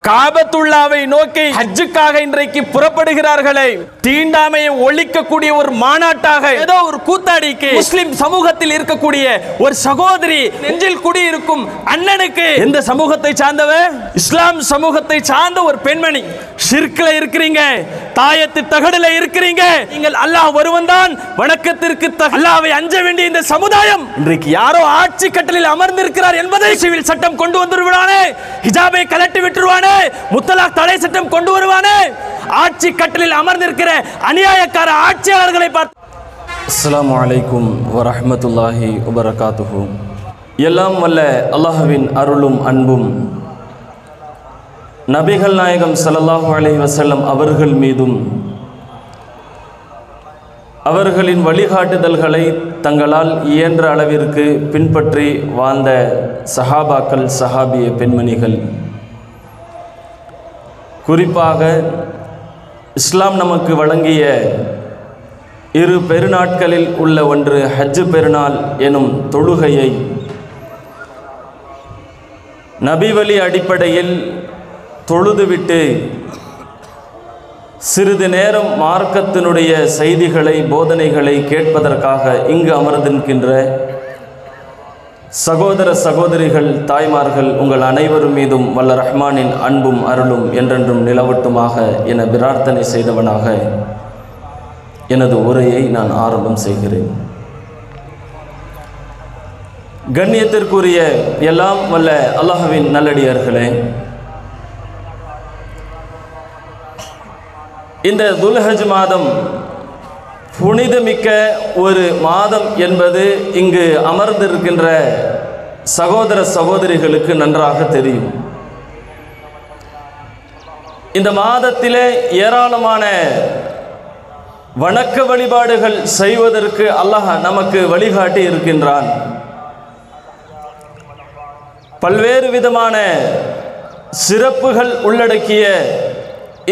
காபத்துல்லாவை நோக்கி ஹஜ்ஜுக்காக இன்றைக்கு புறப்படுகிறார்களே, தீண்டாமையை ஒழிக்கக்கூடிய ஒரு மாநாட்டாக ஏதோ ஒரு கூத்தாடிக்கு முஸ்லிம் சமூகத்தில் இருக்கக்கூடிய ஒரு சகோதரி நெஞ்சில் குடியிருக்கும் அண்ணனுக்கு எந்த சமூகத்தை சார்ந்தவர்? இஸ்லாம் சமூகத்தை சார்ந்த ஒரு பெண்மணி. ஷிர்க்ல இருக்கிறீங்க, தாயத்து தகடுல இருக்கிறீங்க. நீங்கள் அல்லாஹ் ஒருவன் தான் வணக்கத்திற்கு அல்லாஹ்வை அஞ்ச வேண்டிய இந்த சமுதாயம் இன்றைக்கு யாரோ ஆட்சி கட்டளில் அமர்ந்திருக்கிறார் என்பதை சிவில் சட்டம் கொண்டு வந்துருவானே, ஹிஜாபை கலட்டி விட்டுருவானே, முத்தலாக் தடை சட்டம் கொண்டு வருவானே, ஆட்சி கட்டளில் அமர்ந்திருக்கிற அநியாயக்கார ஆட்சியாளர்களை பார்த்து. அஸ்ஸலாமு அலைக்கும் வரஹ்மத்துல்லாஹி வபரகாத்துஹு. எல்லாம் வல்ல அல்லாஹ்வின் அருளும் அன்பும் நபிகள் நாயகம் ஸல்லல்லாஹு அலைஹி வஸல்லம் அவர்கள் மீதும் அவர்களின் வழிகாட்டுதல்களை தங்களால் இயன்ற அளவிற்கு பின்பற்றி வாழ்ந்த சஹாபாக்கள், சஹாபிய பெண்மணிகள், குறிப்பாக இஸ்லாம் நமக்கு வழங்கிய இரு பெருநாட்களில் உள்ள ஒன்று ஹஜ்ஜு பெருநாள் எனும் தொழுகையை நபிவழி அடிப்படையில் தொழுதுவிட்டு சிறிது நேரம் மார்க்கத்தினுடைய செய்திகளை, போதனைகளை கேட்பதற்காக இங்கு அமர்ந்திருக்கின்ற சகோதர சகோதரிகள், தாய்மார்கள், உங்கள் அனைவரும் மீதும் வல்ல ரஹ்மானின் அன்பும் அருளும் என்றென்றும் நிலவட்டுமாக என பிரார்த்தனை செய்தவனாக எனது உரையை நான் ஆரம்பம் செய்கிறேன். கண்ணியத்திற்குரிய எல்லாம் வல்ல அல்லாஹ்வின் நல்லடியார்களே, இந்த துல்ஹஜ் மாதம் புனிதமிக்க ஒரு மாதம் என்பது இங்கு அமர்ந்திருக்கின்ற சகோதர சகோதரிகளுக்கு நன்றாக தெரியும். இந்த மாதத்திலே ஏராளமான வணக்க வழிபாடுகள் செய்வதற்கு அல்லாஹ் நமக்கு வழிகாட்டி இருக்கின்றான். பல்வேறு விதமான சிறப்புகள் உள்ளடக்கிய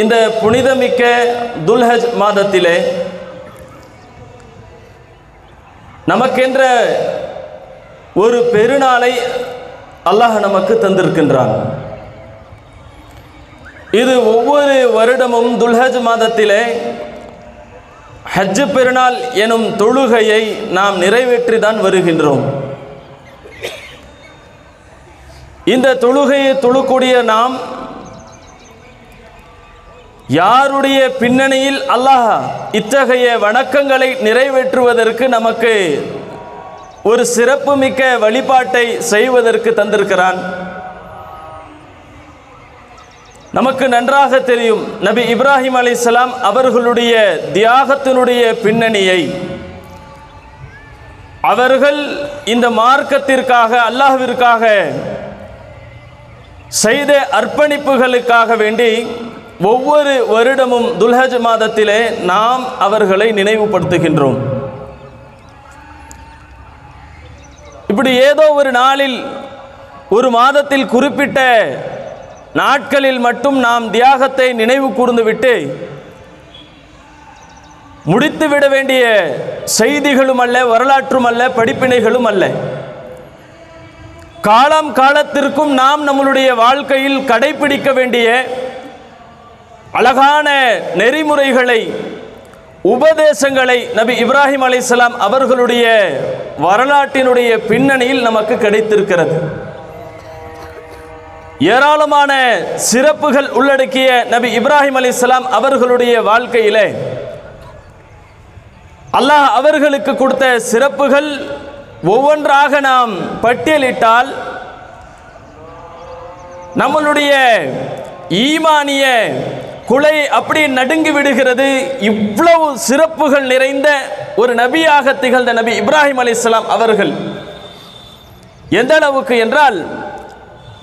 இந்த புனிதமிக்க துல்ஹஜ் மாதத்திலே நமக்கென்ற ஒரு பெருநாளை அல்லாஹ் நமக்கு தந்திருக்கின்றான். இது ஒவ்வொரு வருடமும் துல்ஹஜ் மாதத்திலே ஹஜ்ஜு பெருநாள் எனும் தொழுகையை நாம் நிறைவேற்றி தான் வருகின்றோம். இந்த தொழுகையை தொழக்கூடிய நாம் யாருடைய பின்னணியில் அல்லாஹ் இத்தகைய வணக்கங்களை நிறைவேற்றுவதற்கு நமக்கு ஒரு சிறப்புமிக்க வழிபாட்டை செய்வதற்கு தந்திருக்கிறான்? நமக்கு நன்றாக தெரியும். நபி இப்ராஹிம் அலைஹிஸ்ஸலாம் அவர்களுடைய தியாகத்தினுடைய பின்னணியை, அவர்கள் இந்த மார்க்கத்திற்காக, அல்லாஹ்விற்காக செய்த அர்ப்பணிப்புகளுக்காக வேண்டி ஒவ்வொரு வருடமும் துல்ஹஜ் மாதத்திலே நாம் அவர்களை நினைவுபடுத்துகின்றோம். இப்படி ஏதோ ஒரு நாளில், ஒரு மாதத்தில், குறிப்பிட்ட நாட்களில் மட்டும் நாம் தியாகத்தை நினைவு கூர்ந்துவிட்டு முடித்துவிட வேண்டிய செய்திகளும் அல்ல, வரலாற்றும் அல்ல, படிப்பினைகளும் அல்ல. காலம் காலத்திற்கும் நாம் நம்மளுடைய வாழ்க்கையில் கடைபிடிக்க வேண்டிய அழகான நெறிமுறைகளை, உபதேசங்களை நபி இப்ராஹிம் அலைஹிஸ்ஸலாம் அவர்களுடைய வரலாற்றினுடைய பின்னணியில் நமக்கு கிடைத்திருக்கிறது. ஏராளமான சிறப்புகள் உள்ளடக்கிய நபி இப்ராஹிம் அலைஹிஸ்ஸலாம் அவர்களுடைய வாழ்க்கையிலே அல்லாஹ் அவர்களுக்கு கொடுத்த சிறப்புகள் ஒவ்வொன்றாக நாம் பட்டியலிட்டால் நம்மளுடைய ஈமானிய குலை அப்படி நடுங்கி விடுகிறது. இவ்வளவு சிறப்புகள் நிறைந்த ஒரு நபியாக திகழ்ந்த நபி இப்ராஹிம் அலைஹிஸ்ஸலாம் அவர்கள் எந்த அளவுக்கு என்றால்,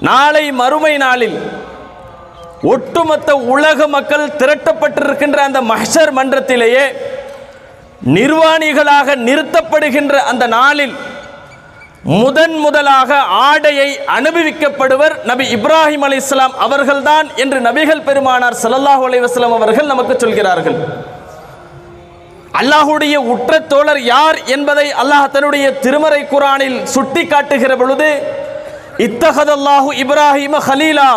நாளை மறுமை நாளில் ஒட்டுமொத்த உலக மக்கள் திரட்டப்பட்டிருக்கின்ற அந்த மஹ்ஷர் மன்றத்திலேயே நிர்வாணிகளாக நிறுத்தப்படுகின்ற அந்த நாளில் முதலாக ஆடையை அனுபவிக்கப்படுவர் நபி இப்ராஹிம் அலைஹிஸ்ஸலாம் அவர்கள்தான் என்று நபிகள் பெருமானார் ஸல்லல்லாஹு அலைஹி வஸல்லம் அவர்கள் நமக்கு சொல்கிறார்கள். அல்லாஹ்வுடைய உற்ற தோழர் யார் என்பதை அல்லாஹ் தன்னுடைய திருமறை குர்ஆனில் சுட்டி காட்டுகிற பொழுது, இத்தஹதல்லாஹு இப்ராஹிம ஹலீலா,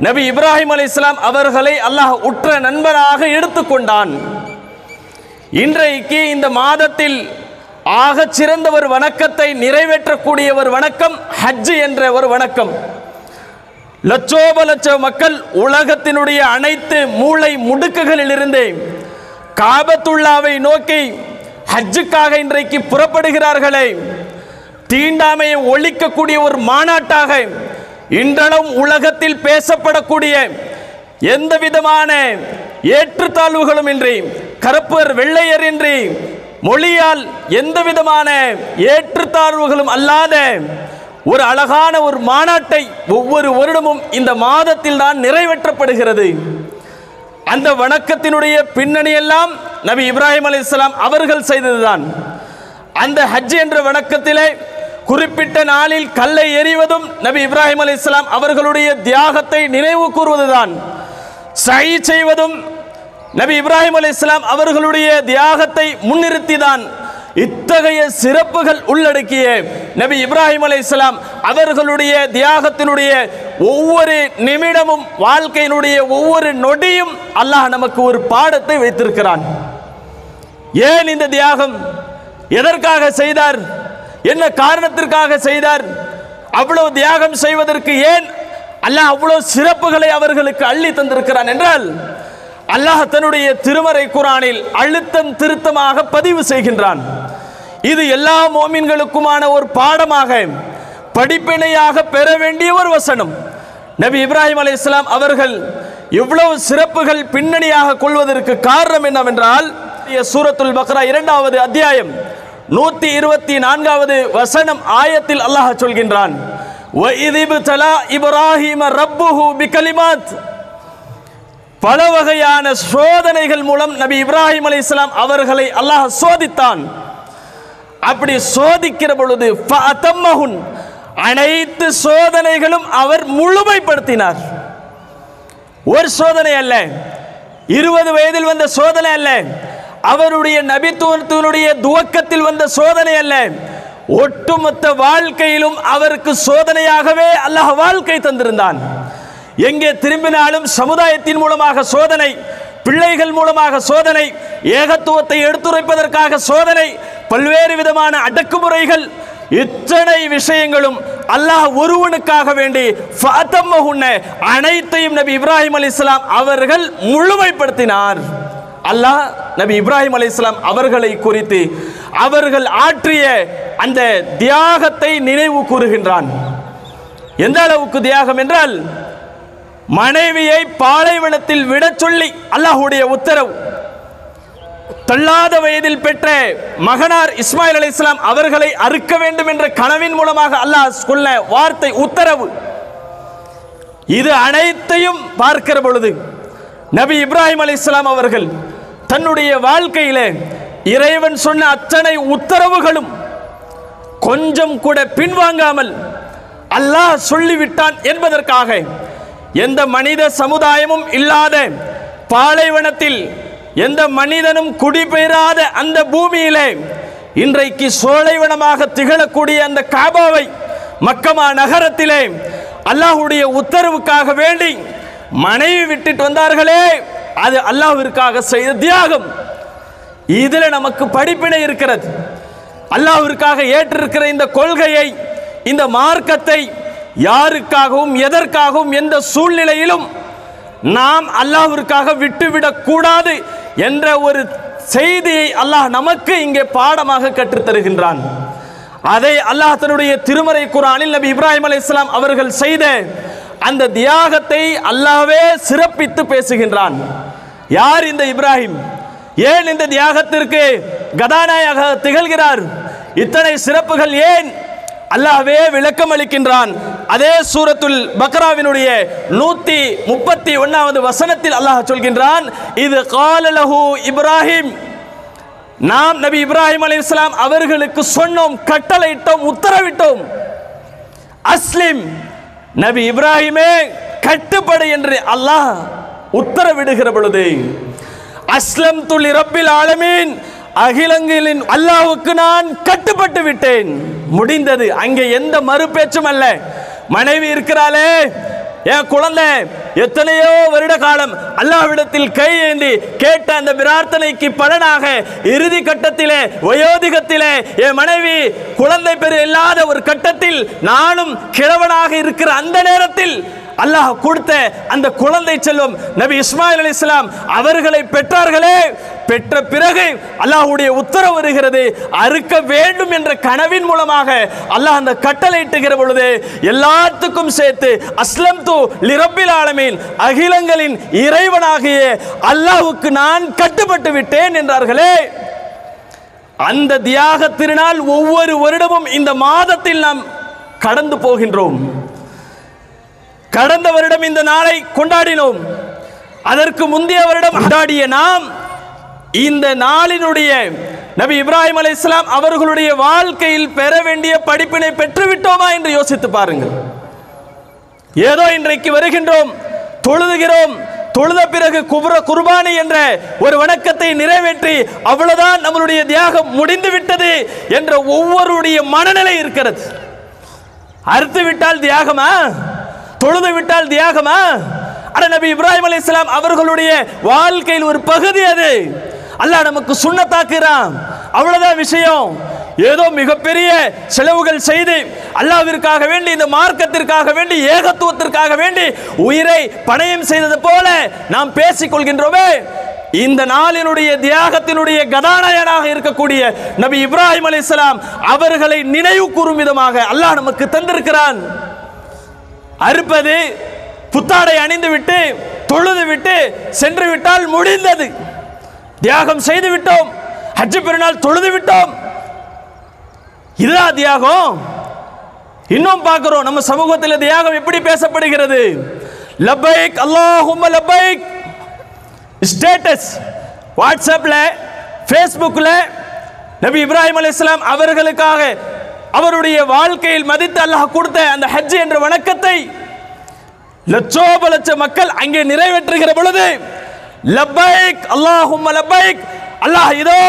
நபி இப்ராஹிம் அலைஹிஸ்ஸலாம் அவர்களை அல்லாஹ் உற்ற நண்பராக எடுத்துக்கொண்டான். இன்றைக்கு இந்த மாதத்தில் ஆகச் சிறந்த ஒரு வணக்கத்தை நிறைவேற்றக்கூடிய ஒரு வணக்கம் ஹஜ் என்ற ஒரு வணக்கம். லட்சோப லட்ச மக்கள் உலகத்தினுடைய அனைத்து மூளை முடுக்குகளிலிருந்து காபத்துல்லாவை நோக்கி ஹஜ்ஜுக்காக இன்றைக்கு புறப்படுகிறார்களே, தீண்டாமையை ஒழிக்கக்கூடிய ஒரு மாநாட்டாக இன்றளவும் உலகத்தில் பேசப்படக்கூடிய எந்த விதமான ஏற்றுத்தாழ்வுகளும் இன்றி, கருப்பர் வெள்ளையர் இன்றி, மொழியால் எந்த விதமான ஏற்றுத்தாழ்வுகளும் அல்லாத ஒரு அழகான ஒரு மாநாட்டை ஒவ்வொரு வருடமும் இந்த மாதத்தில் தான் நிறைவேற்றப்படுகிறது. அந்த வணக்கத்தினுடைய பின்னணி எல்லாம் நபி இப்ராஹிம் அலைஹிஸ்ஸலாம் அவர்கள் செய்ததுதான். அந்த ஹஜ் என்ற வணக்கத்திலே குறிப்பிட்ட நாளில் கல்லை எறிவதும் நபி இப்ராஹிம் அலைஹிஸ்ஸலாம் அவர்களுடைய தியாகத்தை நினைவு கூறுவதுதான். சஹீ செய்வதும் நபி இப்ராஹிம் அலைஹிஸ்ஸலாம் அவர்களுடைய தியாகத்தை முன்னிறுத்திதான். இத்தகைய சிறப்புகள் உள்ளடக்கிய நபி இப்ராஹிம் அலைஹிஸ்ஸலாம் அவர்களுடைய தியாகத்தினுடைய ஒவ்வொரு நிமிடமும், வாழ்க்கையினுடைய ஒவ்வொரு நொடியும் அல்லாஹ் நமக்கு ஒரு பாடத்தை வைத்திருக்கிறான். ஏன் இந்த தியாகம், எதற்காக செய்தார், என்ன காரணத்திற்காக செய்தார், அவ்வளவு தியாகம் செய்வதற்கு ஏன் அல்லாஹ் அவ்வளவு சிறப்புகளை அவர்களுக்கு அள்ளி தந்திருக்கிறான் என்றால், அல்லாஹ் தன்னுடைய திருமறை குர்ஆனில் அழுத்தம் திருத்தமாக பதிவு செய்கின்றான். இது எல்லா மோமின்களுக்குமான ஒரு பாடமாக, படிப்பினையாக பெற வேண்டிய ஒரு வசனம். நபி இப்ராஹிம் அலைஹிஸ்ஸலாம் அவர்கள் இவ்வளவு சிறப்புகள் பின்னணியாக கொள்வதற்கு காரணம் என்னவென்றால், சூரத்துல் பக்ரா 2வது அத்தியாயம் 124வது வசனம் ஆயத்தில் அல்லாஹ் சொல்கின்றான், வஇதிப்தலா இப்ராஹிம ரப்புஹு பிகலிமாத். பல வகையான சோதனைகள் மூலம் நபி இப்ராஹிம் அலைஹிஸ்ஸலாம் அவர்களை அல்லாஹ் சோதித்தான். அப்படி சோதிக்கிற பொழுது ஃபஅதம்மஹுன், அனைத்து சோதனைகளும் அவர் முழுமைப்படுத்தினார். ஒரு சோதனை அல்ல, 20 வயதில் வந்த சோதனை அல்ல, அவருடைய நபித்துவத்தினுடைய துவக்கத்தில் வந்த சோதனை அல்ல, ஒட்டுமொத்த வாழ்க்கையிலும் அவருக்கு சோதனையாகவே அல்லாஹ் வாழ்க்கை தந்திருந்தான். எங்கே திரும்பினாலும் சமுதாயத்தின் மூலமாக சோதனை, பிள்ளைகள் மூலமாக சோதனை, ஏகத்துவத்தை எடுத்துரைப்பதற்காக சோதனை, பல்வேறு விதமான அடக்குமுறைகள், இத்தனை விஷயங்களும் அல்லாஹ் ஒருவனுக்காக வேண்டி அனைத்தையும் நபி இப்ராஹிம் அலைஹிஸ்ஸலாம் அவர்கள் முழுமைப்படுத்தினார். அல்லாஹ் நபி இப்ராஹிம் அலைஹிஸ்ஸலாம் அவர்களை குறித்து அவர்கள் ஆற்றிய அந்த தியாகத்தை நினைவு கூறுகின்றான். எந்த அளவுக்கு தியாகம் என்றால், மனைவியை பாலைவனத்தில் விட சொல்லி அல்லாஹ்வுடைய உத்தரவு, தள்ளாத வயதில் பெற்ற மகனார் இஸ்மாயில் அலைஹிஸ்ஸலாம் அவர்களை அறுக்க வேண்டும் என்ற கனவின் மூலமாக அல்லாஹ் சொன்ன வார்த்தை உத்தரவு, இது அனைத்தையும் பார்க்கிற பொழுது நபி இப்ராஹிம் அலைஹிஸ்ஸலாம் அவர்கள் தன்னுடைய வாழ்க்கையிலே இறைவன் சொன்ன அத்தனை உத்தரவுகளும் கொஞ்சம் கூட பின்வாங்காமல் அல்லாஹ் சொல்லிவிட்டான் என்பதற்காக எந்த மனித சமுதாயமும் இல்லாத பாலைவனத்தில், எந்த மனிதனும் குடிபெயராத அந்த பூமியிலே இன்றைக்கு சோலைவனமாக திகழக்கூடிய அந்த காபாவை மக்கமா நகரத்திலே அல்லாஹ்வுடைய உத்தரவுக்காக வேண்டி மனைவி விட்டுட்டு வந்தார்களே, அது அல்லாஹ்விற்காக செய்த தியாகம். இதில் நமக்கு படிப்பினை இருக்கிறது. அல்லாஹ்விற்காக ஏற்றிருக்கிற இந்த கொள்கையை, இந்த மார்க்கத்தை யாருக்காகவும் எதற்காகவும் எந்த சூழ்நிலையிலும் நாம் அல்லாஹ்விற்காக விட்டுவிடக் கூடாது என்ற ஒரு செய்தியை அல்லாஹ் நமக்கு இங்கே பாடமாக கற்றுத்தருகின்றான். அதை அல்லாஹ் தன்னுடைய திருமறை குர்ஆனில் நபி இப்ராஹிம் அலைஹிஸ்ஸலாம் அவர்கள் செய்த அந்த தியாகத்தை அல்லாஹ்வே சிறப்பித்து பேசுகின்றான். யார் இந்த இப்ராஹிம்? ஏன் இந்த தியாகத்திற்கு கதாநாயக திகழ்கிறார்? இத்தனை சிறப்புகள் ஏன்? அல்லாஹ்வே விளக்கம் அளிக்கின்றான். அதே சூரத்துல் பக்ராவினுடைய 131வது வசனத்தில் அல்லாஹ் சொல்கின்றான், இது கால லஹு இப்ராஹிம், நாம் நபி இப்ராஹிம் அலைஹிஸ்ஸலாம் அவர்களுக்கு சொன்னோம், கட்டளையிட்டோம், உத்தரவிட்டோம், அஸ்லிம், நபி இப்ராஹிமே கட்டுப்படு என்று அல்லாஹ் உத்தரவிடுகிற பொழுது, அஸ்லம் துல் ரப்பில் ஆலமீன், அகிலங்களின் அல்லாஹ்வுக்கு நான் கட்டுப்பட்டு விட்டேன், முடிந்தது. அங்கே எந்த மறுபேச்சும் அல்ல. மனைவி இருக்கிறாளே, என் குழந்தை எத்தனையோ வருட காலம் அல்லாஹ்விடத்தில் கையேந்தி கேட்ட அந்த பிரார்த்தனைக்கு பலனாக இறுதி கட்டத்திலே வயோதிகத்திலே என் மனைவி குழந்தை பெறு இல்லாத ஒரு கட்டத்தில் நானும் கிழவனாக இருக்கிற அந்த நேரத்தில் அல்லாஹ் கொடுத்த அந்த குழந்தை செல்வம் நபி இஸ்மாயில் அலைஹிஸ்ஸலாம் அவர்களை பெற்றார்களே, பெற்ற பிறகு அல்லாஹ்வுடைய உத்தரவு வருகிறது, அறுக்க வேண்டும் என்ற கனவின் மூலமாக அல்லாஹ் அந்த கட்டளையிட்டுகிற பொழுது எல்லாத்துக்கும் சேர்த்து அஸ்லம்து லிரப்பில் ஆலமீன், அகிலங்களின் இறைவனாகிய அல்லாஹ்வுக்கு நான் கட்டுப்பட்டு விட்டேன் என்றார்களே. அந்த தியாக திருநாள் ஒவ்வொரு வருடமும் இந்த மாதத்தில் நாம் கடந்து போகின்றோம். கடந்த வருடம் இந்த நாளை கொண்டாடினோம். அதற்கு முந்தைய வருடம் கொண்டாடிய நாம் இந்த நாளினுடைய நபி இப்ராஹிம் அலைஹிஸ்ஸலாம் அவர்களுடைய வாழ்க்கையில் பெற வேண்டிய படிப்பினை பெற்றுவிட்டோமா என்று யோசித்து பாருங்கள். ஏதோ இன்றைக்கு வருகின்றோம், தொழுதுகிறோம், தொழுத பிறகு குர்பானி என்ற ஒரு வணக்கத்தை நிறைவேற்றி அவ்வளவுதான் நம்மளுடைய தியாகம் முடிந்து விட்டது என்ற ஒவ்வொருடைய மனநிலை இருக்கிறது. அறுத்து விட்டால் தியாகமா, தொழுது விட்டால் தியாகமா? அட நபி இப்ராஹிம் அலைஹிஸ்ஸலாம் அவர்களுடைய வாழ்க்கையில் ஒரு பகுதி அது. அல்லாஹ் நமக்கு சுன்னத்தாக்குறான், அவ்வளவுதான் விஷயம். ஏதோ மிகப்பெரிய செலவுகள் செய்து அல்லாஹ்விற்காக வேண்டி, இந்த மார்க்கத்திற்காக வேண்டி, ஏகத்துவத்திற்காக வேண்டி உயிரை பணயம் செய்தது போல நாம் பேசிக் கொள்கின்றோமே. இந்த நாளினுடைய தியாகத்தினுடைய கதாநாயகனாக இருக்கக்கூடிய நபி இப்ராஹிம் அலைஹிஸ்ஸலாம் அவர்களை நினைவு கூறும் விதமாக அல்லாஹ் நமக்கு தந்திருக்கிறான். அறுப்பது, புத்தாடை அணிந்து விட்டு தொழுது விட்டு சென்று விட்டால் முடிந்தது. தியாகம் செய்து விட்டோம், ஹஜ் பெருநாள் தொழுது விட்டோம், இதுதான் தியாகம். இன்னும் பார்க்கிறோம் நம்ம சமூகத்தில் தியாகம் எப்படி பேசப்படுகிறது. லப்பைக் அல்லாஹும்ம லப்பைக் ஸ்டேட்டஸ் வாட்ஸ்அப்ல, ஃபேஸ்புக்ல நபி இப்ராஹிம் அலைஹிஸ்ஸலாம் அவர்களுக்காக அவருடைய வாழ்க்கையில் மதித்து அல்லாஹ் கொடுத்த அந்த ஹஜ் என்ற வணக்கத்தை லட்சோப லட்ச மக்கள் அங்கே நிறைவேற்றுகிற பொழுது லப்பைக் அல்லாஹும்ம லப்பைக், அல்லாஹ் இதோ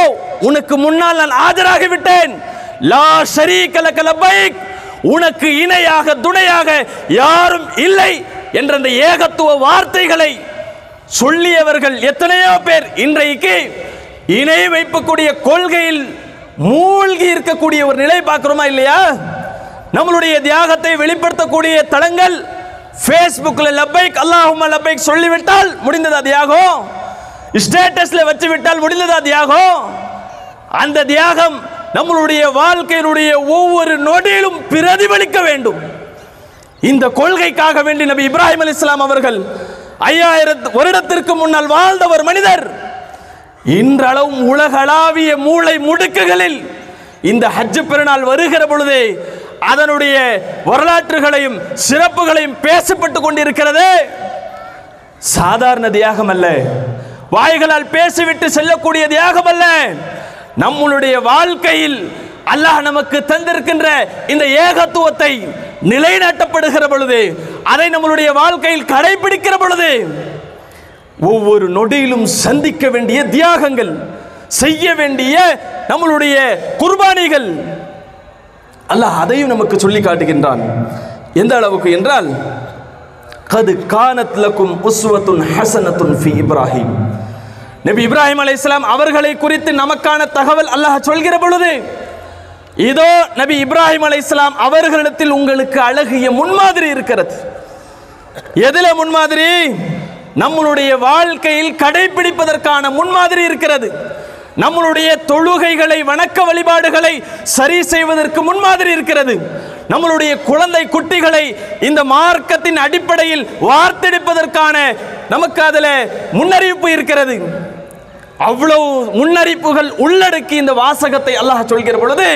உனக்கு முன்னால் நான் ஆஜராகி விட்டேன், லா ஷரீக லக லப்பைக், உனக்கு இணையாக துணையாக யாரும் இல்லை என்ற அந்த ஏகத்துவ வார்த்தைகளை சொல்லியவர்கள் எத்தனையோ பேர் இன்றைக்கு இணை வைக்கக்கூடிய கொள்கையில் மூழ்கி இருக்கக்கூடிய ஒரு நிலை பார்க்கிறோமா இல்லையா? நம்மளுடைய தியாகத்தை வெளிப்படுத்தக்கூடிய தளங்கள் ஃபேஸ்புக்ல லப்பைக் அல்லாஹும்ம லப்பைக் சொல்லிவிட்டால் முடிந்ததா தியாகம்? ஸ்டேட்டஸ்ல வச்சு விட்டால் முடிந்ததா தியாகம்? அந்த தியாகம் நம்மளுடைய வாழ்க்கையினுடைய ஒவ்வொரு நொடியிலும் பிரதிபலிக்க வேண்டும். இந்த கொள்கைக்காக வேண்டி நபி இப்ராஹிம் அலைஹிஸ்ஸலாம் அவர்கள் 5000 வருடத்திற்கு முன்னால் வாழ்ந்த ஒரு மனிதர் இன்றளவும் உலகளாவிய மூளை முடுக்குகளில் இந்த ஹஜ் பெருநாள் வருகிற பொழுது அதனுடைய வரலாற்றுகளையும் சிறப்புகளையும் பேசப்பட்டு கொண்டிருக்கிறது. சாதாரண தியாகம் அல்ல, வாய்களால் பேசிவிட்டு செல்லக்கூடிய தியாகம் அல்ல. நம்மளுடைய வாழ்க்கையில் அல்லாஹ் நமக்கு தந்திருக்கின்ற இந்த ஏகத்துவத்தை நிலைநாட்டப்படுகிற பொழுது, அதை நம்மளுடைய வாழ்க்கையில் கடைபிடிக்கிற பொழுது ஒவ்வொரு நொடியிலும் சந்திக்க வேண்டிய தியாகங்கள், செய்ய வேண்டிய நம்மளுடைய குர்பானிகள், அல்லாஹ் அதையும் நமக்கு சொல்லி காட்டுகின்றான். எந்த அளவுக்கு என்றால், கது கானத் லக்கும் உஸ்வத்துன் ஹஸனத்துன் ஃபீ இப்ராஹிம், நபி இப்ராஹிம் அலைஹிஸ்ஸலாம் அவர்களை குறித்து நமக்கான தகவல் அல்லாஹ் சொல்கிற பொழுது, இதோ நபி இப்ராஹிம் அலைஹிஸ்ஸலாம் அவர்களிடத்தில் உங்களுக்கு அழகிய முன்மாதிரி இருக்கிறது. எதில முன்மாதிரி? நம்மளுடைய வாழ்க்கையில் கடைபிடிப்பதற்கான முன்மாதிரி இருக்கிறது. நம்மளுடைய தொழுகைகளை, வணக்க வழிபாடுகளை சரி செய்வதற்கு முன்மாதிரி இருக்கிறது. நம்மளுடைய குழந்தை குட்டிகளை இந்த மார்க்கத்தின் அடிப்படையில் வார்த்தெடுப்பதற்கான நமக்கு அதில் முன்னறிவிப்பு இருக்கிறது. அவ்வளவு முன்னறிவிப்புகள் உள்ளடக்கி இந்த வாசகத்தை அல்லாஹ் சொல்கிற பொழுது,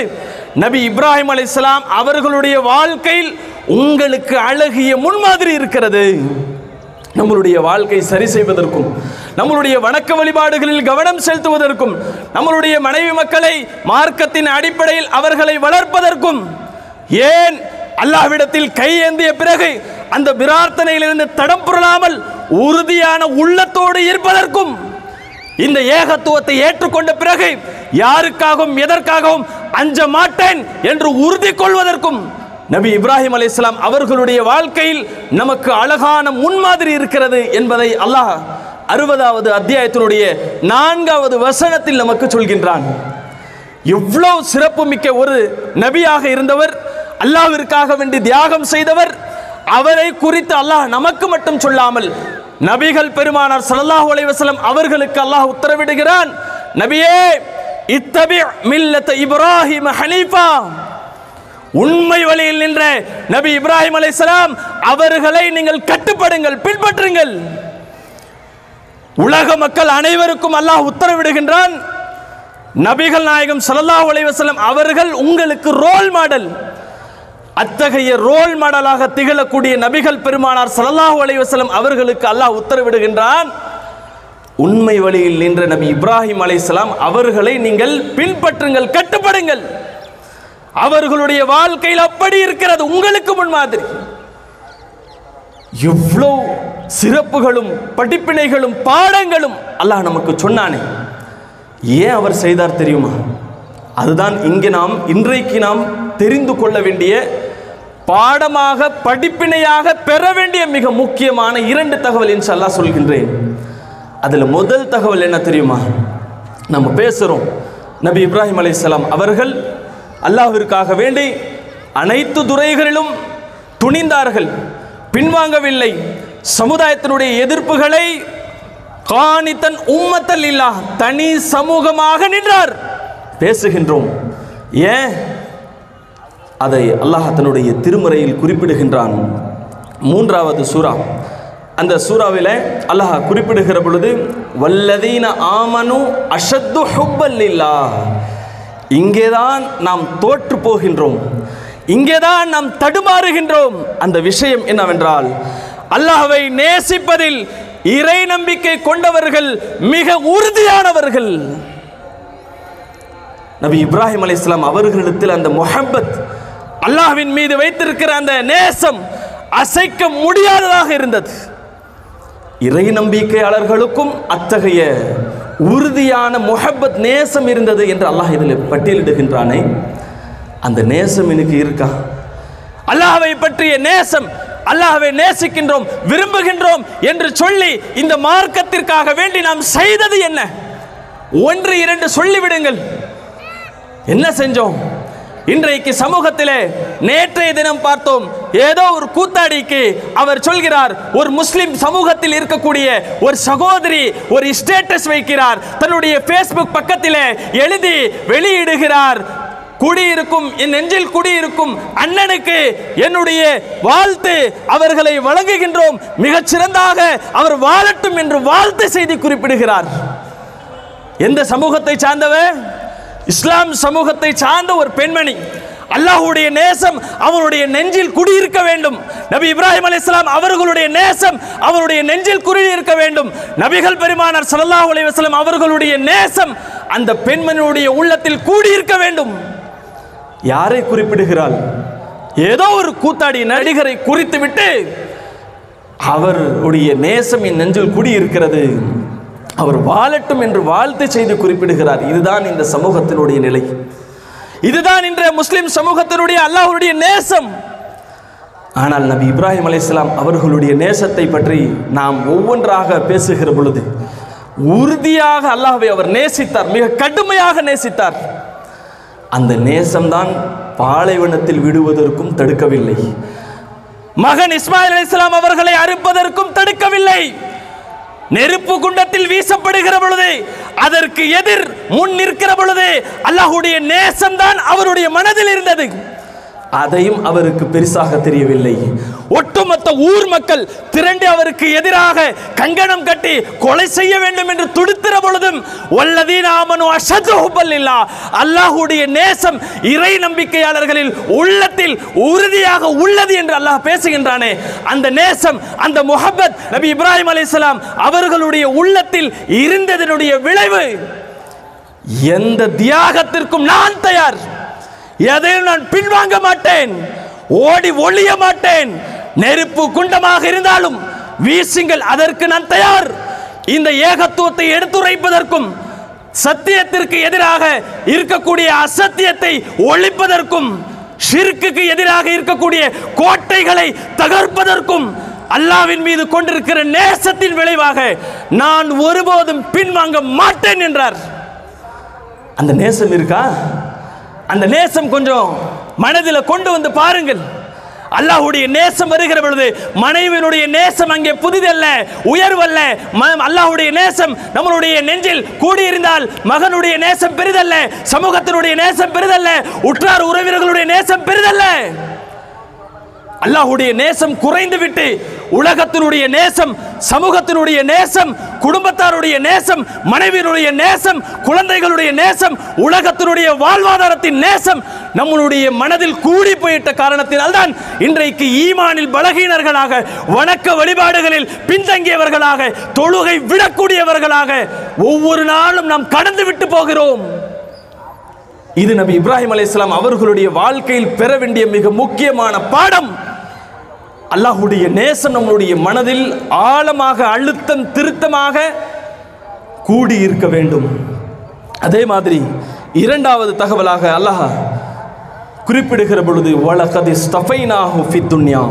நபி இப்ராஹிம் அலைஹிஸ்ஸலாம் அவர்களுடைய வாழ்க்கையில் உங்களுக்கு அழகிய முன்மாதிரி இருக்கிறது. நம்மளுடைய வாழ்க்கை சரி செய்வதற்கும், நம்மளுடைய வணக்க வழிபாடுகளில் கவனம் செலுத்துவதற்கும், நம்மளுடைய மனைவி மக்களை மார்க்கத்தின் அடிப்படையில் அவர்களை வளர்ப்பதற்கும், ஏன் அல்லாஹ்விடத்தில் கையேந்திய பிறகு அந்த பிரார்த்தனையிலிருந்து தடம் புரளாமல் உறுதியான உள்ளத்தோடு இருப்பதற்கும், இந்த ஏகத்துவத்தை ஏற்றுக்கொண்ட பிறகு யாருக்காகவும் எதற்காகவும் அஞ்ச மாட்டேன் என்று உறுதி கொள்வதற்கும் நபி இப்ராஹிம் அலைஹிஸ்ஸலாம் அவர்களுடைய வாழ்க்கையில் நமக்கு அழகான முன்மாதிரி இருக்கிறது என்பதை அல்லாஹ் 60வது அத்தியாயத்தினுடைய 4வது வசனத்தில் நமக்கு சொல்கின்றான். எவ்வளவு சிறப்புமிக்க ஒரு நபியாக இருந்தவர், அல்லாஹ்விற்காக வேண்டி தியாகம் செய்தவர். அவரை குறித்து அல்லாஹ் நமக்கு மட்டும் சொல்லாமல் நபிகள் பெருமானார் ஸல்லல்லாஹு அலைஹி வஸல்லம் அவர்களுக்கு அல்லாஹ் உத்தரவிடுகிறான், நபியே இத்தபி மில்லத இப்ராஹிம் ஹனீஃபா, உண்மை வழியில் நின்ற நபி இப்ராஹிம் அலைஹிஸ்ஸலாம் அவர்களை நீங்கள் கட்டுப்படுங்கள், பின்பற்றுங்கள். உலக மக்கள் அனைவருக்கும் அல்லாஹ் உத்தரவிடுகின்றான், நபிகள் நாயகம் ஸல்லல்லாஹு அலைஹி வஸல்லம் அவர்கள் உங்களுக்கு ரோல் மாடல். அத்தகைய ரோல் மாடலாக திகழக்கூடிய நபிகள் பெருமானார் ஸல்லல்லாஹு அலைஹி வஸல்லம் அவர்களுக்கு அல்லாஹ் உத்தரவிடுகின்றான், உண்மை வழியில் நின்ற நபி இப்ராஹிம் அலைஹிஸ்ஸலாம் அவர்களை நீங்கள் பின்பற்றுங்கள், கட்டுப்படுங்கள். அவர்களுடைய வாழ்க்கையில் அப்படி இருக்கிறது, உங்களுக்கு முன்மாதிரி. எவ்வளவு சிறப்புகளும் படிப்பினைகளும் பாடங்களும் அல்லாஹ் நமக்கு சொன்னானே, ஏன் அவர் செய்தார் தெரியுமா? அதுதான் இன்றைக்கு நாம் தெரிந்து கொள்ள வேண்டிய பாடமாக படிப்பினையாக பெற வேண்டிய மிக முக்கியமான 2 தகவல் இன்ஷா அல்லாஹ் சொல்கின்றேன். அதில் முதல் தகவல் என்ன தெரியுமா? நம்ம பேசுகிறோம், நபி இப்ராஹிம் அலைஹிஸ்ஸலாம் அவர்கள் அல்லாஹ்விற்காக வேண்டி அனைத்து துறைகளிலும் துணிந்தார்கள், பின்வாங்கவில்லை. சமுதாயத்தினுடைய எதிர்ப்புகளை காணித்தன் உம்மத்தல் இல்லா, தனி சமூகமாக நின்றார். பேசுகின்றோம். ஏன்? அதை அல்லாஹ் தன்னுடைய திருமறையில் குறிப்பிடுகின்றான். 3வது சூரா, அந்த சூறாவில் அல்லாஹ் குறிப்பிடுகிற பொழுது, வல்லதீன ஆமனு அஷத்து ஹுப்பல்லில்லாஹ், இங்கேதான் நாம் தோற்று போகின்றோம், இங்கேதான் நாம் தடுமாறுகின்றோம். அந்த விஷயம் என்னவென்றால், அல்லாஹ்வை நேசிப்பதில் இறை நம்பிக்கை கொண்டவர்கள் மிக உறுதியானவர்கள். நபி இப்ராஹிம் அலைஹிஸ்ஸலாம் அவர்களிடத்தில் அந்த முஹப்பத், அல்லாஹ்வின் மீது வைத்திருக்கிற அந்த நேசம் அசைக்க முடியாததாக இருந்தது. இறை நம்பிக்கையாளர்களுக்கும் அத்தகைய உறுதியான முஹப்பத் நேசம் இருந்தது என்று அல்லாஹ் இதில் பட்டியலிடுகின்றானே, அந்த நேசம் எனக்கு இருக்கா? அல்லாஹ்வை பற்றிய நேசம், அல்லாஹ்வை நேசிக்கின்றோம், விரும்புகின்றோம் என்று சொல்லி இந்த மார்க்கத்திற்காக வேண்டி நாம் செய்தது என்ன? 1 2 சொல்லிவிடுங்கள். என்ன செஞ்சோம்? இன்றைக்கு சமூகத்திலே நேற்றைய தினம் பார்த்தோம், ஏதோ ஒரு கூத்தாடிக்கு அவர் சொல்கிறார், ஒரு முஸ்லிம் சமூகத்தில் இருக்கக்கூடிய ஒரு சகோதரி ஒரு ஸ்டேட்டஸ் வைக்கிறார், தன்னுடைய ஃபேஸ்புக் பக்கத்திலே எழுதி வெளியிடுகிறார், குடியிருக்கும் என் நெஞ்சில் குடியிருக்கும் அண்ணனுக்கு என்னுடைய வாழ்த்து, அவர்களை வழங்குகின்றோம், மிகச் சிறந்தாக அவர் வாழட்டும் என்று வாழ்த்து செய்தி குறிப்பிடுகிறார். எந்த சமூகத்தை சார்ந்தவர்? இஸ்லாம் சமூகத்தை சார்ந்த ஒரு பெண்மணி. அல்லாஹ்வுடைய நேசம் அவருடைய நெஞ்சில் குடியிருக்க வேண்டும். நபி இப்ராஹிம் அலைஹிஸ்ஸலாம் அவர்களுடைய நேசம் அவருடைய நெஞ்சில் குடியிருக்க வேண்டும். நபிகள் பெருமானார் ஸல்லல்லாஹு அலைஹி வஸல்லம் அவர்களுடைய நேசம் அந்த பெண்மணியுடைய உள்ளத்தில் கூடியிருக்க வேண்டும். யாரை குறிப்பிடுகிறாள்? ஏதோ ஒரு கூத்தாடி நடிகரை குறித்துவிட்டு அவருடைய நேசம் என் நெஞ்சில் குடியிருக்கிறது, அவர் வாழட்டும் என்று வாழ்த்து செய்து குறிப்பிடுகிறார். இதுதான் இந்த சமூகத்தினுடைய நிலை. இதுதான் இன்றைய முஸ்லிம் சமூகத்தினுடைய அல்லாஹ்வுடைய நேசம். ஆனால் நபி இப்ராஹிம் அலைஹிஸ்ஸலாம் அவர்களுடைய நேசத்தை பற்றி நாம் ஒவ்வொன்றாக பேசுகிற பொழுது, உறுதியாக அல்லாஹ்வை அவர் நேசித்தார், மிக கடுமையாக நேசித்தார். அந்த நேசம்தான் பாலைவனத்தில் விடுவதற்கும் தடுக்கவில்லை, மகன் இஸ்மாயில் அலைஹிஸ்ஸலாம் அவர்களை அறுப்பதற்கும் தடுக்கவில்லை. நெருப்பு குண்டத்தில் வீசப்படுகிற பொழுது அதற்கு எதிர் முன் நிற்கிற பொழுது அல்லாஹ்வுடைய நேசம்தான் அவருடைய மனதில் இருந்தது. அதையும் அவருக்கு பெரிசாக தெரியவில்லை. ஒட்டுமொத்த ஊர் மக்கள் திரண்டு அவருக்கு எதிராக கங்கணம் கட்டி கொலை செய்ய வேண்டும் என்று துடித்திற பொழுதும் வல்லதீன ஆமனு அஷத்து ஹுப்பல்லில்லாஹ், அல்லாஹ்வுடைய நேசம் இறை நம்பிக்கையாளர்களில் உள்ளத்தில் உறுதியாக உள்ளது என்று அல்லாஹ் பேசுகின்றானே, அந்த நேசம், அந்த முஹப்பத் நபி இப்ராஹிம் அலைஹிஸ்ஸலாம் அவர்களுடைய உள்ளத்தில் இருந்ததனுடைய விளைவு, எந்த தியாகத்திற்கும் நான் தயார், எதையும் நான் பின்வாங்க மாட்டேன், ஓடி ஒளிய மாட்டேன், நெருப்பு குண்டமாக இருந்தாலும் வீசுங்கள், அதற்கு நான் தயார். இந்த ஏகத்துவத்தை எடுத்துரைப்பதற்கும் சத்தியத்திற்கு எதிராக இருக்கக்கூடிய அசத்தியத்தை ஒழிப்பதற்கும் ஷிர்க்குக்கு எதிராக இருக்கக்கூடிய கோட்டைகளை தகர்ப்பதற்கும் அல்லாஹ்வின் மீது கொண்டிருக்கிற நேசத்தின் விளைவாக நான் ஒருபோதும் பின்வாங்க மாட்டேன் என்றார். அந்த நேசம் இருக்கா? அந்த நேசம் கொஞ்சம் மனதில் கொண்டு வந்து பாருங்கள். அல்லாஹ்வுடைய நேசம் வருகிற பொழுது மனைவியினுடைய நேசம் அங்கே புதிதல்ல, உயர்வல்ல. அல்லாஹ்வுடைய நேசம் நம்மளுடைய நெஞ்சில் கூடியிருந்தால் மகனுடைய நேசம் பெரிதல்ல, சமூகத்தினுடைய நேசம் பெரிதல்ல, உற்றார் உறவினர்களுடைய நேசம் பெரிதல்ல. அல்லாஹ்வுடைய நேசம் குறைந்து விட்டு உலகத்தினுடைய நேசம், சமூகத்தினுடைய நேசம், குடும்பத்தாருடைய நேசம், மனைவியினுடைய நேசம், குழந்தைகளுடைய நேசம், உலகத்தினுடைய வாழ்வாதாரத்தின் நேசம் நம்மளுடைய மனதில் கூடி போயிட்ட காரணத்தினால் தான் இன்றைக்கு ஈமானில் பலகீனர்களாக, வணக்க வழிபாடுகளில் பின்தங்கியவர்களாக, தொழுகை விடக்கூடியவர்களாக ஒவ்வொரு நாளும் நாம் கடந்து விட்டு போகிறோம். இது நபி இப்ராஹிம் அலைஹிஸ்ஸலாம் அவர்களுடைய வாழ்க்கையில் பெற வேண்டிய மிக முக்கியமான பாடம். அல்லாஹ்வுடைய நேசம் நம்முடைய மனதில் ஆழமாக, அழுத்தம் திருத்தமாக கூடி இருக்க வேண்டும். அதே மாதிரி இரண்டாவது தகவலாக அல்லாஹ் குறிப்பிடுகிற பொழுது வலகத் இஸ்தஃபைனாஹு ஃபித் துன்யா,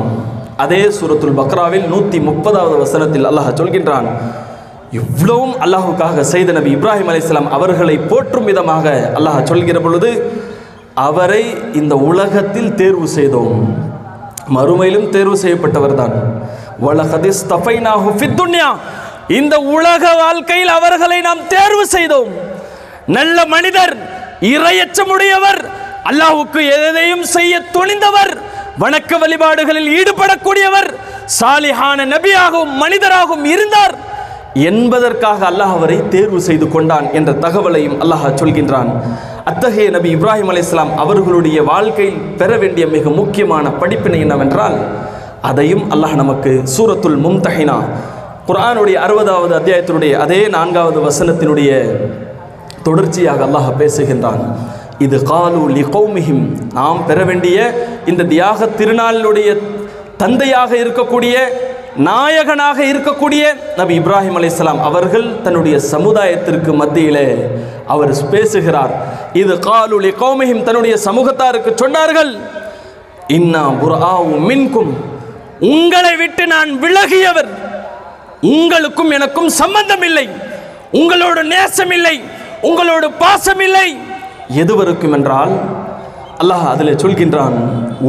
அதே சூரத்துல் பக்ராவில் 130வது வசனத்தில் அல்லாஹ் சொல்கின்றான், இவ்வளவும் அல்லாஹுக்காக செய்த நபி இப்ராஹிம் அலைஹிஸ்ஸலாம் அவர்களை போற்றும் விதமாக அல்லாஹ் சொல்கிற பொழுது அவரை இந்த உலகத்தில் தேர்வு செய்தோம், மறுமையிலும் தேர்வு செய்யப்பட்டவர் தான். வலகத் இஸ்தஃபைனாஹு ஃபித் துன்யா, இந்த உலக வாழ்க்கையில் அவர்களை நாம் தேர்வு செய்தோம். நல்ல மனிதர், இறையச்சமுடையவர், அல்லாஹ்வுக்கு எதையும் செய்ய துணிந்தவர், வணக்க வழிபாடுகளில் ஈடுபடக்கூடியவர், சாலிஹான நபியாகவும் மனிதராகவும் இருந்தார் என்பதற்காக அல்லாஹ் அவரை தேர்வு செய்து கொண்டான் என்ற தகவலையும் அல்லாஹ் சொல்கின்றான். அத்தகைய நபி இப்ராஹிம் அலைஹிஸ்ஸலாம் அவர்களுடைய வாழ்க்கையில் பெற வேண்டிய மிக முக்கியமான படிப்பினை என்னவென்றால், அதையும் அல்லாஹ் நமக்கு சூரத்துல் மும்தஹினா குர்ஆனுடைய 60வது அத்தியாயத்தினுடைய அதே 4வது வசனத்தினுடைய தொடர்ச்சியாக அல்லாஹ் பேசுகின்றான். இது காலு லிகௌமிஹிம், நாம் பெற வேண்டிய இந்த தியாக திருநாளினுடைய தந்தையாக இருக்கக்கூடிய, நாயகனாக இருக்கக்கூடிய நபி இப்ராஹிம் அலைஹிஸ்ஸலாம் அவர்கள் தன்னுடைய சமுதாயத்திற்கு மத்தியிலே அவர் பேசுகிறார். இது காலு லிகௌமிஹிம், தன்னுடைய சமூகத்தாருக்கு சொன்னார்கள், இன்னா புர்ஆஉ மின்கும், உங்களை விட்டு நான் விலகியவர், உங்களுக்கும் எனக்கும் சம்பந்தம் இல்லை, உங்களோட நேசம் இல்லை, உங்களோட பாசம் இல்லை. எதுவரைக்கும் என்றால் அல்லாஹ் அதில் சொல்கின்றான்,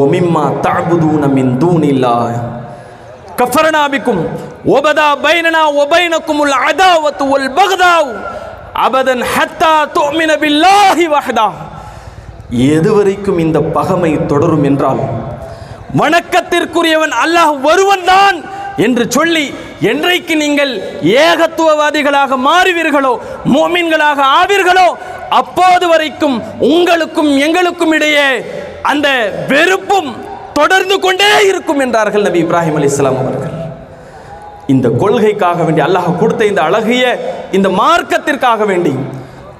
ஒமிம்மா தஅபுதூன மின் தூனில்லாஹ் கஃபர்னா பிக்கும் வபதா பைனனா வபைனகுமுல் அதாவத்து வல் பக்தாவ் அபதன் ஹத்தா துஅமின பில்லாஹி வஹ்தா. எதுவரைக்கும் இந்த பகைமை தொடரும் என்றால், வணக்கத்திற்குரியவன் அல்லாஹ் ஒருவன் தான் என்று சொல்லி என்றைக்கு நீங்கள் ஏகத்துவவாதிகளாக மாறுவீர்களோ, முஃமின்களாக ஆவீர்களோ, அப்போது வரைக்கும் உங்களுக்கும் எங்களுக்கும் இடையே அந்த வெறுப்பும் தொடர்ந்து கொண்டே இருக்கும் என்றார்கள் நபி இப்ராஹிம் அலைஹிஸ்ஸலாம் அவர்கள். இந்த கொள்கைக்காக வேண்டி, அல்லாஹ் கொடுத்த இந்த அழகிய இந்த மார்க்கத்திற்காக வேண்டி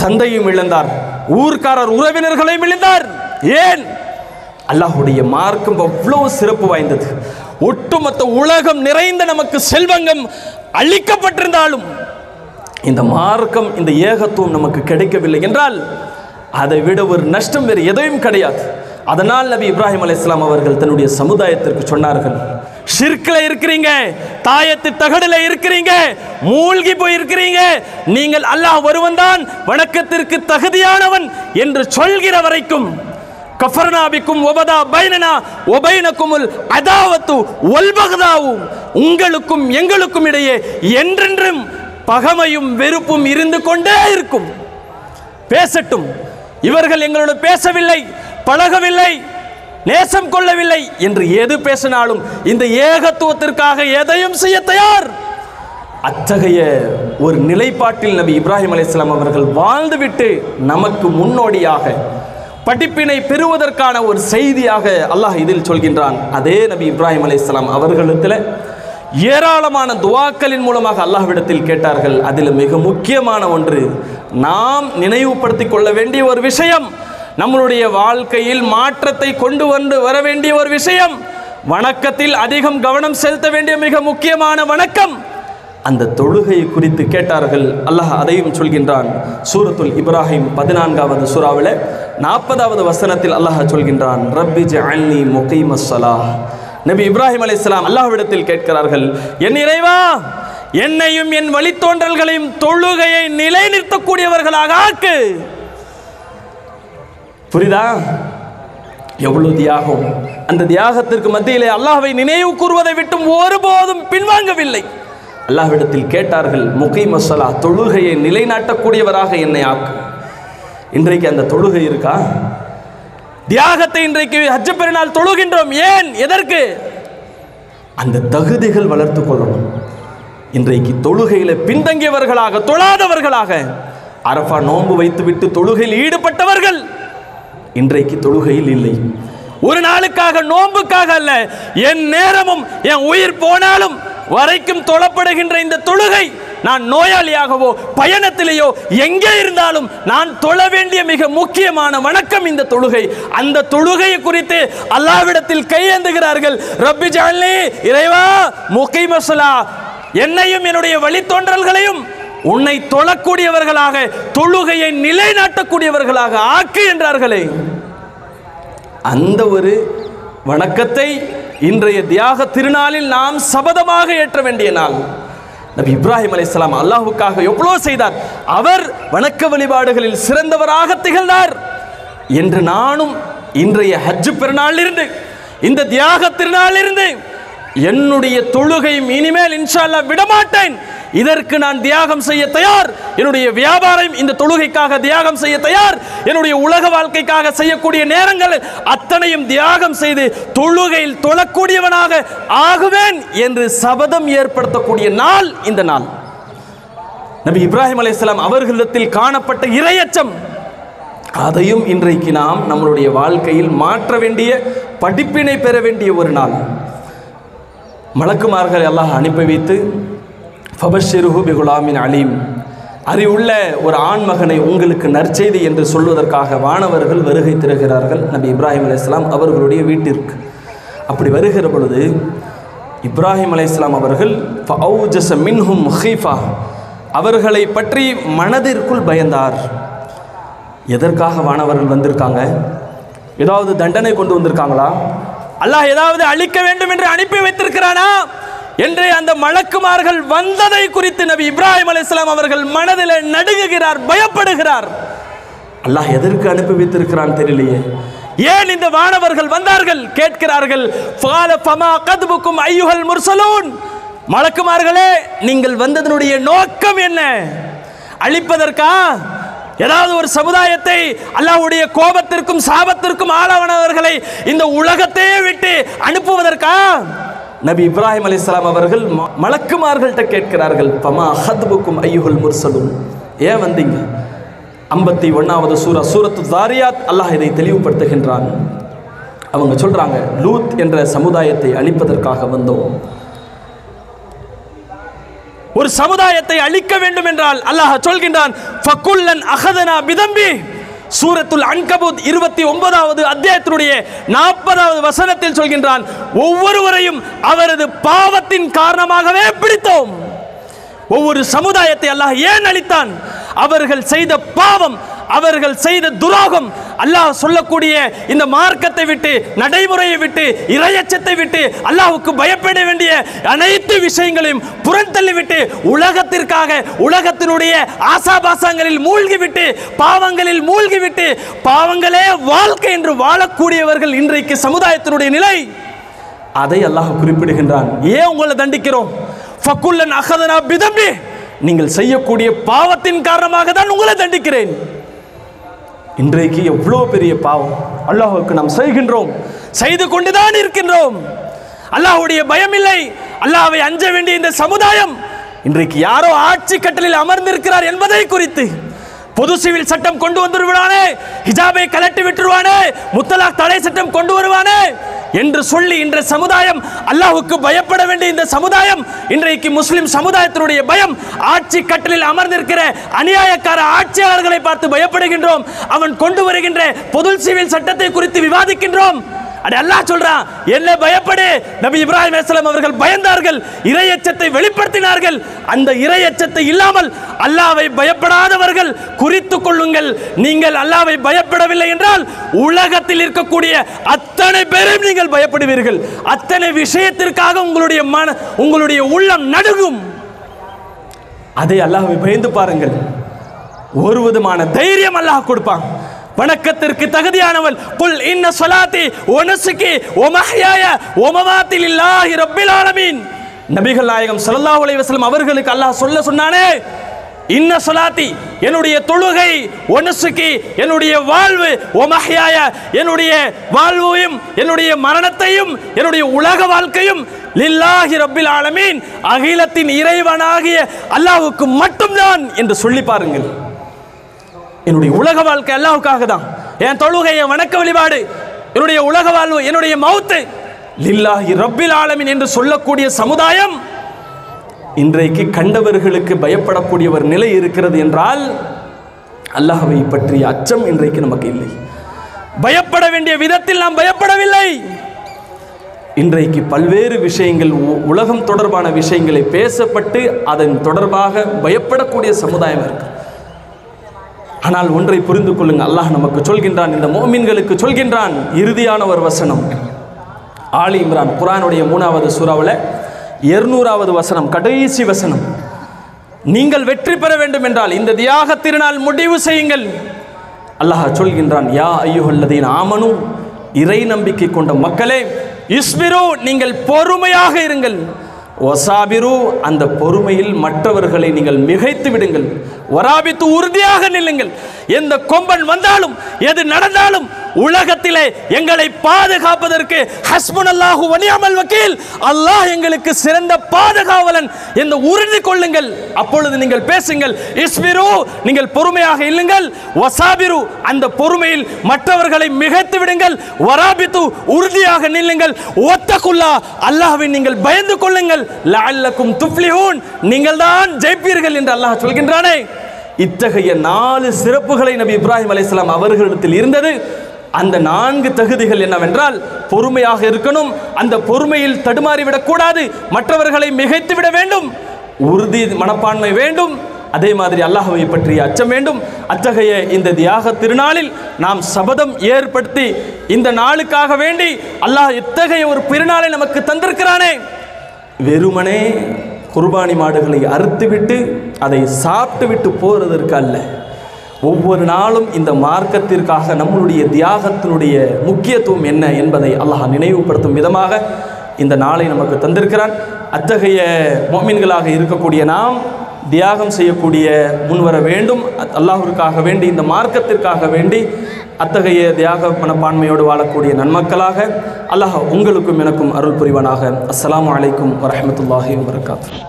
தந்தையும் இழந்தார், ஊர்க்காரர் உறவினர்களையும் இழந்தார். ஏன்? அல்லாஹ்வுடைய மார்க்கம் அவ்வளவு சிறப்பு வாய்ந்தது. ஒட்டுமொத்த உலகம் நிறைந்த நமக்கு செல்வங்கம் அளிக்கப்பட்டிருந்தாலும் இந்த மார்க்கம், இந்த ஏகத்துவம் நமக்கு கிடைக்கவில்லை என்றால் அதை விட ஒரு நஷ்டம் வேறு எதையும் கிடையாது. அதனால் நபி இப்ராஹிம் அலைஹிஸ்ஸலாம் அவர்கள் தன்னுடைய சமுதாயத்திற்கு சொன்னார்கள், ஷிர்க்ல இருக்கிறீங்க, தாயத்து தகடுல இருக்கிறீங்க, மூழ்கி போயிருக்கிறீங்க, நீங்கள் அல்லாஹ் ஒருவன் தான் வணக்கத்திற்கு தகுதியானவன் என்று சொல்கிற வரைக்கும் கஃபர்னா பிக்கும் வபதா பைனனா வபைனகுமுல் அதாவத்து வல் பக்தாவு, உங்களுக்கும் எங்களுக்கும் இடையே என்றென்றும் பகைமையும் வெறுப்பும் இருந்து கொண்டே இருக்கும். பேசட்டும், இவர்கள் எங்களோடு பேசவில்லை, பழகவில்லை, நேசம் கொள்ளவில்லை என்று எது பேசினாலும் இந்த ஏகத்துவத்திற்காக எதையும் செய்ய தயார். அத்தகைய ஒரு நிலைப்பாட்டில் நபி இப்ராஹிம் அலைஹிஸ்ஸலாம் அவர்கள் வாழ்ந்துவிட்டு நமக்கு முன்னோடியாக படிப்பினை பெறுவதற்கான ஒரு செய்தியாக அல்லாஹ் இதில் சொல்கின்றான். அதே நபி இப்ராஹிம் அலைஹிஸ்ஸலாம் அவர்களிடத்தில் ஏராளமான துவாக்களின் மூலமாக அல்லாஹ்விடத்தில் கேட்டார்கள். அதில் மிக முக்கியமான ஒன்று, நாம் நினைவுபடுத்திக் கொள்ள வேண்டிய ஒரு விஷயம், நம்மளுடைய வாழ்க்கையில் மாற்றத்தை கொண்டு வர வேண்டிய ஒரு விஷயம், வணக்கத்தில் அதிகம் கவனம் செலுத்த வேண்டிய மிக முக்கியமான வணக்கம், அந்த தொழுகை குறித்து கேட்டார்கள். அல்லாஹ் அதையும் சொல்கின்றான். சூரத்துல் இப்ராஹிம் 14வது சூறாவில் 40வது வசனத்தில் அல்லாஹ் சொல்கின்றான், ரப்பி ஜஅல்னி முகீமஸ்ஸலாஹ். நபி இப்ராஹிம் அலைஹிஸ்ஸலாம் அல்லாஹ்விடத்தில் கேட்கிறார்கள், என் இறைவா, என்னையும் என் வழித்தோன்றல்களையும் தொழுகையை நிலைநிறுத்தக்கூடியவர்களாக ஆக்கு. புரியுதா? எவ்வளவு தியாகம்! அந்த தியாகத்திற்கு மத்தியிலே அல்லாஹ்வை நினைவு கூறுவதை விட்டும் ஒருபோதும் பின்வாங்கவில்லை. அல்லாஹ்விடத்தில் கேட்டார்கள், முகீமஸ்ஸலாஹ், தொழுகையை நிலைநாட்டக்கூடியவராக என்னை ஆக்கு. இன்றைக்கு அந்த தொழுகை இருக்கா? தியாகத்தை இன்றைக்கு ஹஜ் பெருநாள் தொழுகின்றோம். ஏன்? எதற்கு? அந்த தகுதிகள் வளர்த்து கொள்ளணும். இன்றைக்கு தொழுகையில பின்தங்கியவர்களாக, தொழாதவர்களாக, அரஃபா நோன்பு வைத்துவிட்டு தொழுகையில் ஈடுபட்டவர்கள் இன்றைக்கு தொழுகையில் இல்லை. ஒரு நாளுக்காக, நோன்புக்காக அல்ல, என் நேரமும் என் உயிர் போனாலும் வரைக்கும் தொழப்படுகின்ற இந்த தொழுகை, நான் நோயாளியாகவோ பயணத்திலேயோ எங்கே இருந்தாலும் நான் தொழ வேண்டிய மிக முக்கியமான வணக்கம் இந்த தொழுகை. அந்த தொழுகையை குறித்து அல்லாஹ்விடத்தில் கையேந்துகிறார்கள். ரப்பி ஜஅல்னி, இறைவா, முகீமஸ்ஸலாஹ், என்னையும் என்னுடைய வழித்தோன்றல்களையும் உன்னை தொழக்கூடியவர்களாக, தொழுகையை நிலைநாட்டக்கூடியவர்களாக ஆக்கு என்றார்களே. அந்த ஒரு வணக்கத்தை இன்றைய தியாக திருநாளில் நாம் சபதமாக ஏற்ற வேண்டிய நாள். நபி இப்ராஹிம் அலைஹிஸ்ஸலாம் அல்லாஹ்வுக்காக எவ்வளவு செய்தார். அவர் வணக்க வழிபாடுகளில் சிறந்தவராக திகழ்ந்தார் என்று நானும் இன்றைய ஹஜ் பெருநாளிலிருந்து, இந்த தியாக திருநாளிலிருந்து என்னுடைய தொழுகையும் இனிமேல் இன்ஷா அல்லாஹ் விடமாட்டேன். இதற்கு நான் தியாகம் செய்ய தயார். என்னுடைய வியாபாரம் இந்த தொழுகைக்காக தியாகம் செய்ய தயார். என்னுடைய உலக வாழ்க்கைக்காக செய்யக்கூடிய நேரங்கள் அத்தனையும் தியாகம் செய்து தொழுகையில் தொழக்கூடியவனாக ஆகுவேன் என்று சபதம் ஏற்படுத்தக்கூடிய நாள் இந்த நாள். நபி இப்ராஹிம் அலைஹிஸ்ஸலாம் அவர்களிடத்தில் காணப்பட்ட இறையச்சம், அதையும் இன்றைக்கு நாம் நம்மளுடைய வாழ்க்கையில் மாற்ற வேண்டிய, படிப்பினை பெற வேண்டிய ஒரு நாள். மலக்குமார்கள் அல்லாஹ் அனுப்பி வைத்து, ஃபபஷ்ஷிருஹு பிகுலாமின் அலீம், அறிவுள்ள ஒரு ஆண்மகனை உங்களுக்கு நற்செய்தி என்று சொல்வதற்காக வானவர்கள் வருகை தருகிறார்கள் நபி இப்ராஹிம் அலைஹிஸ்ஸலாம் அவர்களுடைய வீட்டிற்கு. அப்படி வருகிற பொழுது இப்ராஹிம் அலைஹிஸ்ஸலாம் அவர்கள் ஃபஅவ்ஜஸ மின்ஹும் ஹீஃபா, அவர்களை பற்றி மனதிற்குள் பயந்தார். எதற்காக வானவர்கள் வந்திருக்காங்க? ஏதாவது தண்டனை கொண்டு வந்திருக்காங்களா? அல்லாஹ் ஏதாவது அழிக்க வேண்டும் என்று அனுப்பி வைத்திருக்கிறானா என்று அந்த மலக்குமார்கள் வந்ததை குறித்து நபி இப்ராஹிம் அலைஹிஸ்ஸலாம் அவர்கள் மனதில் நடுங்குகிறார், பயப்படுகிறார். அல்லாஹ் எதற்கு அனுப்பி வைத்திருக்கிறான் தெரியலையே. ஏன் இந்த வானவர்கள் வந்தார்கள் கேட்கிறார்கள். ஃபால ஃபமா கத்புக்கும் அய்யுஹல் முர்சலூன், மலக்குமார்களே, நீங்கள் வந்ததனுடைய நோக்கம் என்ன? அழிப்பதற்கா? ஏதாவது ஒரு சமுதாயத்தை அல்லாஹ்வுடைய கோபத்திற்கும் சாபத்திற்கும் ஆளானவர்களை இந்த உலகத்தையே விட்டு அனுப்புவதற்கா? நபி இப்ராஹிம் அலைஹிஸ்ஸலாம் அவர்கள் மலக்குமார்கள்ட்ட கேட்கிறார்கள், ஃபமா ஹத்புக்கும் அய்யுஹல் முர்சலூன், ஏன் வந்தீங்க? 51வது சூரத்து தாரியாத் அல்லாஹ் இதை தெளிவுபடுத்துகின்றான். அவங்க சொல்றாங்க, லூத் என்ற சமுதாயத்தை அழிப்பதற்காக வந்தோம். ஒரு சமுதாயத்தை அழிக்க வேண்டும் என்றால் அல்லாஹ் சொல்கின்றான், ஃபகுல்லன் அஹதனா பிதம்பி. சூரத்துல் அன்கபூத் 29வது அத்தியாயத்தினுடைய 40வது வசனத்தில் சொல்கின்றான், ஒவ்வொருவரையும் அவரது பாவத்தின் காரணமாகவே பிடித்தோம். ஒவ்வொரு சமுதாயத்தை அல்லாஹ் ஏன் அழித்தான்? அவர்கள் செய்த பாவம், அவர்கள் செய்த துரோகம். அல்லாஹ் சொல்லக்கூடிய இந்த மார்க்கத்தை விட்டு, நடைமுறையை விட்டு, இறையச்சத்தை விட்டு, அல்லாஹ்வுக்கு பயப்பட வேண்டிய அனைத்து விஷயங்களையும் புறந்தள்ளிவிட்டு உலகத்திற்காக, உலகத்தினுடைய ஆசாபாசங்களில் மூழ்கிவிட்டு, பாவங்களில் மூழ்கிவிட்டு, பாவங்களே வாழ்க்கை என்று வாழக்கூடியவர்கள் இன்றைக்கு சமுதாயத்தினுடைய நிலை. அதை அல்லாஹ் குறிப்பிடுகின்றான். ஏன் உங்களை தண்டிக்கிறோம்? ஃபகுல்லன் அஹதனா பிதம்பி, நீங்கள் செய்யக்கூடிய பாவத்தின் காரணமாக தான் உங்களை தண்டிக்கிறேன். இன்றைக்கு எவ்வளோ பெரிய பாவம் அல்லாஹ்வுக்கு நாம் செய்கின்றோம், செய்து கொண்டுதான் இருக்கின்றோம். அல்லாஹ்வுடைய பயம் இல்லை, அல்லாஹ்வை அஞ்ச வேண்டிய இந்த சமுதாயம் இன்றைக்கு யாரோ ஆட்சி கட்டலில் அமர்ந்திருக்கிறார் என்பதை குறித்து பொது சிவில் சட்டம் கொண்டு வந்துருவானே, ஹிஜாபை கலட்டி விட்டுருவானே, முத்தலாக் தடை சட்டம் கொண்டு வருவானே என்று சொல்லி இன்ற சமுதாயம், அல்லாஹ்வுக்கு பயப்பட வேண்டிய இந்த சமுதாயம், இன்றைக்கு முஸ்லிம் சமுதாயத்தினுடைய பயம், ஆட்சி கட்டலில் அமர்ந்திருக்கிற அநியாயக்கார ஆட்சியாளர்களை பார்த்து பயப்படுகின்றோம். அவன் கொண்டு வருகின்ற பொது சிவில் சட்டத்தை குறித்து விவாதிக்கின்றோம். அட அல்லாஹ் சொல்றான், என்ன பயப்படு. நபி இப்ராஹிம் அலைஹிஸ்ஸலாம் அவர்கள் பயந்தார்கள், இறையச்சத்தை வெளிப்படுத்தினார்கள். அந்த இறையச்சத்தை இல்லாமல் அல்லாஹ்வை பயப்படாதவர்கள் குறித்துக் கொள்ளுங்கள். நீங்கள் அல்லாஹ்வை பயப்படவில்லை என்றால் உலகத்தில் இருக்கக்கூடிய அத்தனை பேரும் நீங்கள் பயப்படுவீர்கள். அத்தனை விஷயத்திற்காக உங்களுடைய உள்ளம் நடுங்கும். அதை அல்லாஹ்வை பயந்து பாருங்கள். ஒரு விதமான தைரியம் அல்லாஹ் கொடுப்பான். வணக்கத்திற்கு தகுதியானவள் குல் இன்ன ஸலாத்தி வ நுஸுகி வ மஹ்யாய வ மமாத்தி லில்லாஹி ரப்பில் ஆலமீன். நபிகள் நாயகம் ஸல்லல்லாஹு அலைஹி வஸல்லம் அவர்களுக்கு அல்லாஹ் சொன்னானே, இன்ன ஸலாத்தி என்னுடைய தொழுகை, வ நுஸுகி என்னுடைய வாழ்வு, வ மஹ்யாய என்னுடைய வாழ்வையும் என்னுடைய மரணத்தையும் என்னுடைய உலக வாழ்க்கையும் லில்லாஹி ரப்பில் ஆலமீன் அகிலத்தின் இறைவனாகிய அல்லாஹ்வுக்கு மட்டும்தான் என்று சொல்லி பாருங்கள். என்னுடைய உலக வாழ்க்கை அல்லாஹ்வுக்காக தான். என் தொழுகை, என் வணக்க வழிபாடு, என்னுடைய உலக வாழ்வு, என்னுடைய மௌத்து லில்லாஹி ரப்பில் ஆலமீன் என்று சொல்லக்கூடிய சமுதாயம் இன்றைக்கு கண்டவர்களுக்கு பயப்படக்கூடிய ஒரு நிலை இருக்கிறது என்றால் அல்லாஹ்வை பற்றிய அச்சம் இன்றைக்கு நமக்கு இல்லை. பயப்பட வேண்டிய விதத்தில் நாம் பயப்படவில்லை. இன்றைக்கு பல்வேறு விஷயங்கள், உலகம் தொடர்பான விஷயங்களை பேசப்பட்டு அதன் தொடர்பாக பயப்படக்கூடிய சமுதாயம் இருக்கு. ஆனால் ஒன்றை புரிந்து கொள்ளுங்க, அல்லாஹ் நமக்கு சொல்கின்றான், இந்த முஃமின்களுக்கு சொல்கின்றான். இறுதியான ஒரு வசனம் ஆலி இம்ரான், குர்ஆனுடைய 3வது சூறாவில் 200வது வசனம், கடைசி வசனம். நீங்கள் வெற்றி பெற வேண்டும் என்றால் இந்த தியாக திருநாள் முடிவு செய்யுங்கள். அல்லாஹ் சொல்கின்றான், யா அய்யுஹல்லதீன ஆமனு, இறை நம்பிக்கை கொண்ட மக்களே, இஸ்பிரு நீங்கள் பொறுமையாக இருங்கள், வசாபிரு அந்த பொறுமையில் மற்றவர்களை நீங்கள் மிகைத்து விடுங்கள், வராபித்து உறுதியாக நில்லுங்கள். எந்த கொம்பன் வந்தாலும் எது நடந்தாலும் உலகத்திலே எங்களை பாதுகாப்பதற்கு ஹஸ்புனல்லாஹு வ நிஅமல் வக்கீல், அல்லாஹ் எங்களுக்கு சிறந்த பாதுகாவலன் என்று உறுதி கொள்ளுங்கள். அப்பொழுது நீங்கள் பேசுங்கள், இஸ்பிரு நீங்கள் பொறுமையாக இல்லுங்கள், வசாபிரு அந்த பொறுமையில் மற்றவர்களை மிகைத்து விடுங்கள், வராபித்து உறுதியாக நில்லுங்கள், ஒத்தகுல்லா அல்லாஹ்வை நீங்கள் பயந்து கொள்ளுங்கள், லஅல்லக்கும் துஃப்லிஹூன் நீங்கள் தான் ஜெயிப்பீர்கள் என்று அல்லாஹ் சொல்கின்றானே. இத்தகைய 4 சிறப்புகளை நபி இப்ராஹிம் அலைஹிஸ்ஸலாம் அவர்களிடத்தில் இருந்தது. அந்த 4 தகுதிகள் என்னவென்றால், பொறுமையாக இருக்கணும், அந்த பொறுமையில் தடுமாறிவிடக் கூடாது, மற்றவர்களை மிகைத்து விட வேண்டும், உறுதி மனப்பான்மை வேண்டும், அதே மாதிரி அல்லாஹ்வை பற்றிய அச்சம் வேண்டும். அத்தகைய இந்த தியாக திருநாளில் நாம் சபதம் ஏற்படுத்தி இந்த நாளுக்காக வேண்டி அல்லாஹ் இத்தகைய ஒரு பெருநாளை நமக்கு தந்திருக்கிறானே, வெறுமனே குர்பானி மாடுகளை அறுத்துவிட்டு அதை சாப்பிட்டு விட்டு போறதற்கு அல்ல. ஒவ்வொரு நாளும் இந்த மார்க்கத்திற்காக நம்மளுடைய தியாகத்தினுடைய முக்கியத்துவம் என்ன என்பதை அல்லாஹ் நினைவுபடுத்தும் விதமாக இந்த நாளை நமக்கு தந்திருக்கிறான். அத்தகைய முஃமின்களாக இருக்கக்கூடிய நாம் தியாகம் செய்யக்கூடிய முன்வர வேண்டும். அல்லாஹ்விற்காக வேண்டி, இந்த மார்க்கத்திற்காக வேண்டி அத்தகைய தியாக மனப்பான்மையோடு வாழக்கூடிய நன்மக்களாக அல்லாஹ் உங்களுக்கும் எனக்கும் அருள் புரிவானாக. அஸ்ஸலாமு அலைக்கும் வரஹ்மத்துல்லாஹி வபரகாத்துஹு.